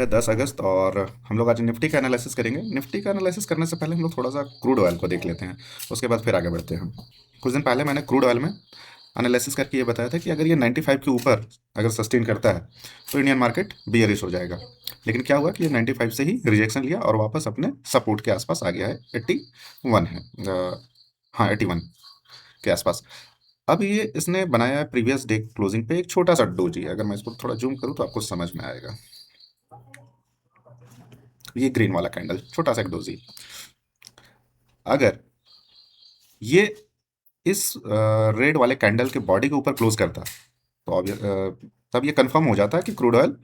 10 अगस्त और हम लोग आज निफ्टी का एनालिसिस करेंगे। निफ्टी का एनालिसिस करने से पहले हम लोग थोड़ा सा क्रूड ऑयल को देख लेते हैं, उसके बाद फिर आगे बढ़ते हैं। कुछ दिन पहले मैंने क्रूड ऑयल में एनालिसिस करके ये बताया था कि अगर ये 95 के ऊपर अगर सस्टेन करता है तो इंडियन मार्केट बियरिश हो जाएगा। लेकिन क्या हुआ कि ये 95 से ही रिजेक्शन लिया और वापस अपने सपोर्ट के आसपास आ गया है। 81 है, हाँ 81 के आसपास। अब ये इसने बनाया है प्रीवियस डे क्लोजिंग पे एक छोटा सा डोजी। अगर मैं इसको थोड़ा जूम करूँ तो आपको समझ में आएगा। ये ग्रीन वाला कैंडल छोटा सा एक डोजी, अगर ये इस रेड वाले कैंडल के बॉडी के ऊपर क्लोज करता तो अब तब ये कंफर्म हो जाता है कि क्रूड ऑयल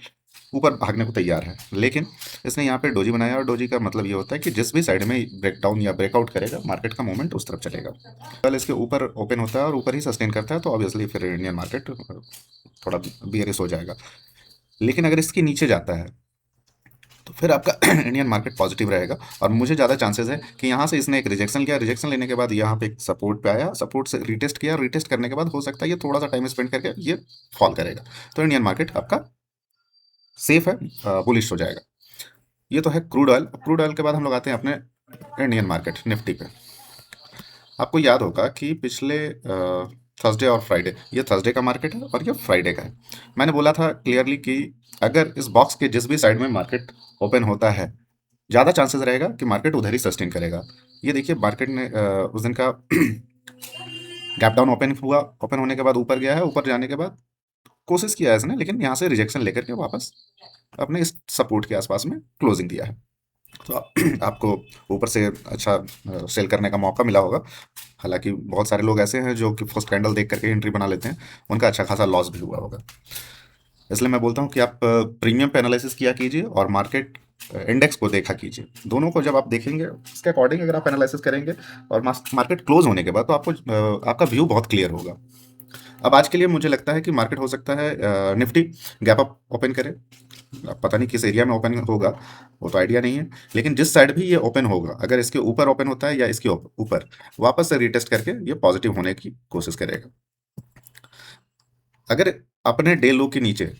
ऊपर भागने को तैयार है। लेकिन इसने यहाँ पे डोजी बनाया और डोजी का मतलब ये होता है कि जिस भी साइड में ब्रेकडाउन या ब्रेकआउट करेगा मार्केट का मूवमेंट उस तरफ चलेगा। कल इसके ऊपर ओपन होता है और ऊपर ही सस्टेन करता है तो ऑब्वियसली फिर इंडियन मार्केट थोड़ा बियरिश हो जाएगा। लेकिन अगर इसके नीचे जाता है तो फिर आपका इंडियन मार्केट पॉजिटिव रहेगा और मुझे ज़्यादा चांसेस है कि यहाँ से इसने एक रिजेक्शन लिया, रिजेक्शन लेने के बाद यहाँ पे एक सपोर्ट पे आया, सपोर्ट से रिटेस्ट किया, रिटेस्ट करने के बाद हो सकता है ये थोड़ा सा टाइम स्पेंड करके ये फॉल करेगा तो इंडियन मार्केट आपका सेफ है, बुलिश हो जाएगा। ये तो है क्रूड ऑयल। क्रूड ऑयल के बाद हम लोग आते हैं अपने इंडियन मार्केट निफ्टी पे। आपको याद होगा कि पिछले थर्सडे और फ्राइडे, ये थर्सडे का मार्केट है और ये फ्राइडे का है। मैंने बोला था क्लियरली कि अगर इस बॉक्स के जिस भी साइड में मार्केट ओपन होता है ज़्यादा चांसेस रहेगा कि मार्केट उधर ही सस्टेन करेगा। ये देखिए मार्केट ने उस दिन का गैप डाउन ओपन हुआ, ओपन होने के बाद ऊपर गया है, ऊपर जाने के बाद कोशिश किया है इसने, लेकिन यहाँ से रिजेक्शन लेकर के वापस अपने इस सपोर्ट के आसपास में क्लोजिंग दिया है। तो आपको ऊपर से अच्छा सेल करने का मौका मिला होगा। हालांकि बहुत सारे लोग ऐसे हैं जो कि फर्स्ट कैंडल देख करके एंट्री बना लेते हैं, उनका अच्छा खासा लॉस भी हुआ होगा। इसलिए मैं बोलता हूँ कि आप प्रीमियम पे एनालिसिस किया कीजिए और मार्केट इंडेक्स को देखा कीजिए। दोनों को जब आप देखेंगे उसके अकॉर्डिंग अगर आप एनालिसिस करेंगे और मार्केट क्लोज होने के बाद तो आपको आपका व्यू बहुत क्लियर होगा। अब आज के लिए मुझे लगता है कि मार्केट हो सकता है निफ्टी गैप अप ओपन करे। अब पता नहीं किस एरिया में ओपन होगा, वो तो आइडिया नहीं है, लेकिन जिस साइड भी ये ओपन होगा अगर इसके ऊपर ओपन होता है या इसके ऊपर वापस से रिटेस्ट करके ये पॉजिटिव होने की कोशिश करेगा। अगर अपने डे लो के नीचे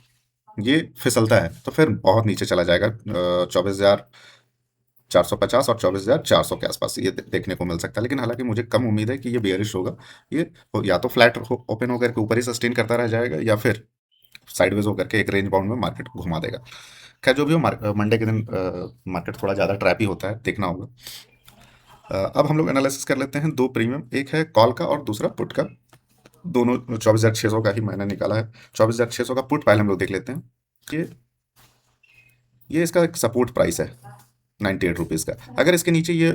ये फिसलता है तो फिर बहुत नीचे चला जाएगा। 24,450 और 24,400 के आसपास ये देखने को मिल सकता है। लेकिन हालांकि मुझे कम उम्मीद है कि ये बेयरिश होगा। ये या तो फ्लैट ओपन होकर के ऊपर ही सस्टेन करता रह जाएगा या फिर साइडवेज होकर के एक रेंज बाउंड में मार्केट घुमा देगा। खैर जो भी हो, मंडे के दिन मार्केट थोड़ा ज़्यादा ट्रैपी होता है, देखना होगा। अब हम लोग एनालिसिस कर लेते हैं दो प्रीमियम, एक है कॉल का और दूसरा पुट का। दोनों 24,600 का ही मैंने निकाला है। 24,600 का पुट पहले हम लोग देख लेते हैं। ये ये इसका एक सपोर्ट प्राइस है 98 रुपीज़ का। अगर इसके नीचे ये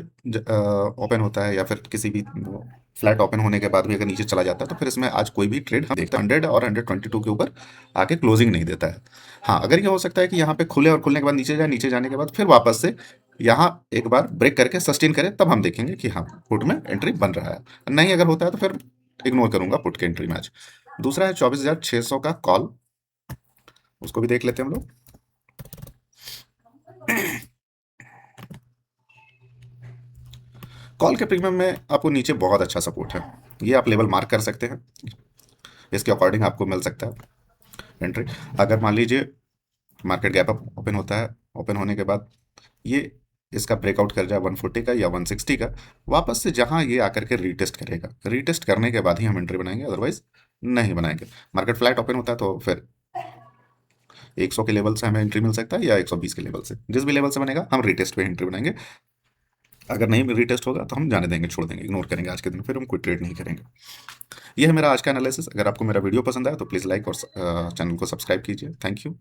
ओपन होता है या फिर किसी भी फ्लैट ओपन होने के बाद भी अगर नीचे चला जाता है तो फिर इसमें आज कोई भी ट्रेड हम देखते हैं 100 और 122 के ऊपर आके क्लोजिंग नहीं देता है। हाँ, अगर ये हो सकता है कि यहाँ पे खुले और खुलने के बाद नीचे जाए, नीचे जाने के बाद फिर वापस से यहाँ एक बार ब्रेक करके सस्टेन करे, तब हम देखेंगे कि हाँ पुट में एंट्री बन रहा है। नहीं अगर होता है तो फिर इग्नोर करूंगा पुट के एंट्री में आज। दूसरा है 24,600 का कॉल, उसको भी देख लेते हैं हम लोग। कॉल के प्रीमियम में आपको नीचे बहुत अच्छा सपोर्ट है, ये आप लेवल मार्क कर सकते हैं, इसके अकॉर्डिंग आपको मिल सकता है एंट्री। अगर मान लीजिए मार्केट गैप अप ओपन होता है, ओपन होने के बाद ये इसका ब्रेकआउट कर जाए 140 का या 160 का, वापस से जहां ये आकर के रीटेस्ट करेगा, रीटेस्ट करने के बाद ही हम एंट्री बनाएंगे, अदरवाइज नहीं बनाएंगे। मार्केट फ्लैट ओपन होता है तो फिर 100 के लेवल से हमें एंट्री मिल सकता है या 120 के लेवल से, जिस भी लेवल से बनेगा हम रीटेस्ट पे एंट्री बनाएंगे। अगर नहीं रीटेस्ट होगा तो हम जाने देंगे, छोड़ देंगे, इग्नोर करेंगे आज के दिन, फिर हम कोई ट्रेड नहीं करेंगे। ये है मेरा आज का एनालिसिस। अगर आपको मेरा वीडियो पसंद आया तो प्लीज़ लाइक और चैनल को सब्सक्राइब कीजिए। Thank you.